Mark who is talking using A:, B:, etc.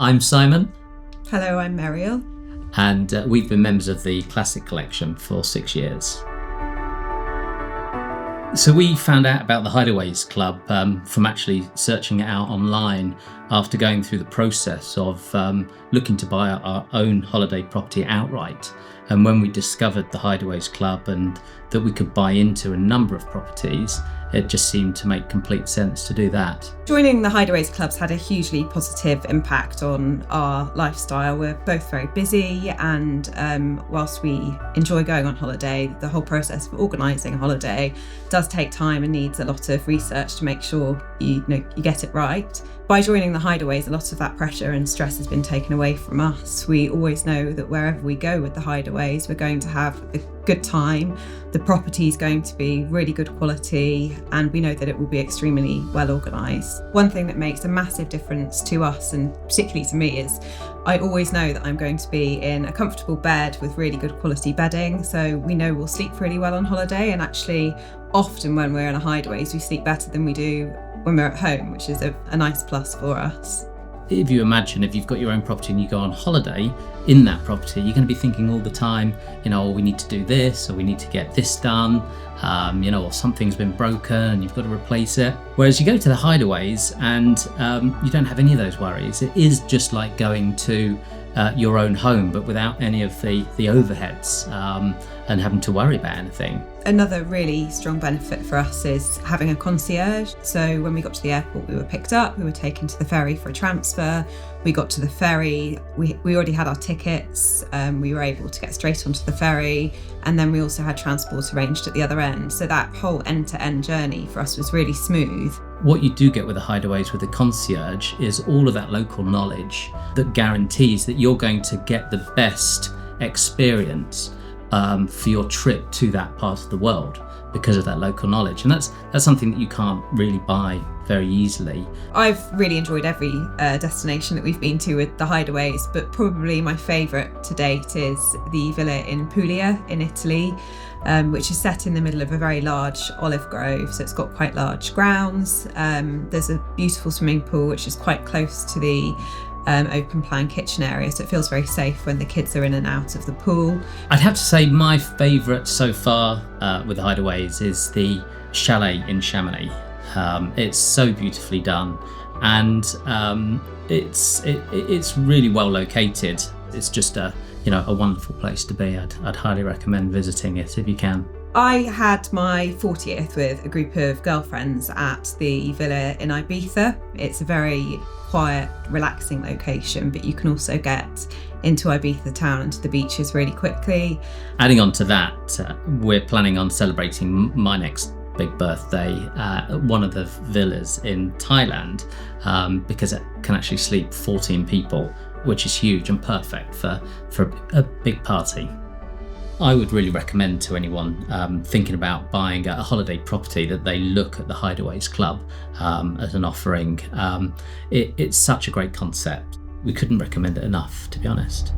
A: I'm Simon.
B: Hello, I'm Meriel.
A: And we've been members of the Classic Collection for 6 years. So we found out about the Hideaways Club from actually searching it out online after going through the process of looking to buy our own holiday property outright. And when we discovered the Hideaways Club and that we could buy into a number of properties, it just seemed to make complete sense to do that.
B: Joining the Hideaways Club's had a hugely positive impact on our lifestyle. We're both very busy, and whilst we enjoy going on holiday, the whole process of organising a holiday does take time and needs a lot of research to make sure you get it right. By joining the Hideaways, a lot of that pressure and stress has been taken away from us. We always know that wherever we go with the Hideaways, we're going to have a good time. The property is going to be really good quality, and we know that it will be extremely well organised. One thing that makes a massive difference to us, and particularly to me, is I always know that I'm going to be in a comfortable bed with really good quality bedding. So we know we'll sleep really well on holiday, and actually often when we're in a Hideaways, we sleep better than we do when we're at home, which is a nice plus for us.
A: If you imagine if you've got your own property and you go on holiday in that property, you're going to be thinking all the time, we need to do this, or we need to get this done, or something's been broken and you've got to replace it. Whereas you go to the Hideaways and you don't have any of those worries. It is just like going to your own home, but without any of the overheads and having to worry about anything.
B: Another really strong benefit for us is having a concierge. So when we got to the airport, we were picked up, we were taken to the ferry for a transfer. We got to the ferry, we already had our tickets, we were able to get straight onto the ferry, and then we also had transport arranged at the other end. So that whole end-to-end journey for us was really smooth.
A: What you do get with the Hideaways with the concierge is all of that local knowledge that guarantees that you're going to get the best experience for your trip to that part of the world because of that local knowledge. And that's something that you can't really buy very easily.
B: I've really enjoyed every destination that we've been to with the Hideaways, but probably my favourite to date is the villa in Puglia in Italy, which is set in the middle of a very large olive grove, so it's got quite large grounds. There's a beautiful swimming pool which is quite close to the open plan kitchen area, so it feels very safe when the kids are in and out of the pool.
A: I'd have to say my favourite so far with the Hideaways is the chalet in Chamonix. It's so beautifully done, and it's really well located. It's just a wonderful place to be. I'd highly recommend visiting it if you can.
B: I had my 40th with a group of girlfriends at the villa in Ibiza. It's a very quiet, relaxing location, but you can also get into Ibiza town and to the beaches really quickly.
A: Adding on to that, we're planning on celebrating my next big birthday at one of the villas in Thailand because it can actually sleep 14 people, which is huge and perfect for a big party. I would really recommend to anyone thinking about buying a holiday property that they look at the Hideaways Club as an offering. It's such a great concept. We couldn't recommend it enough, to be honest.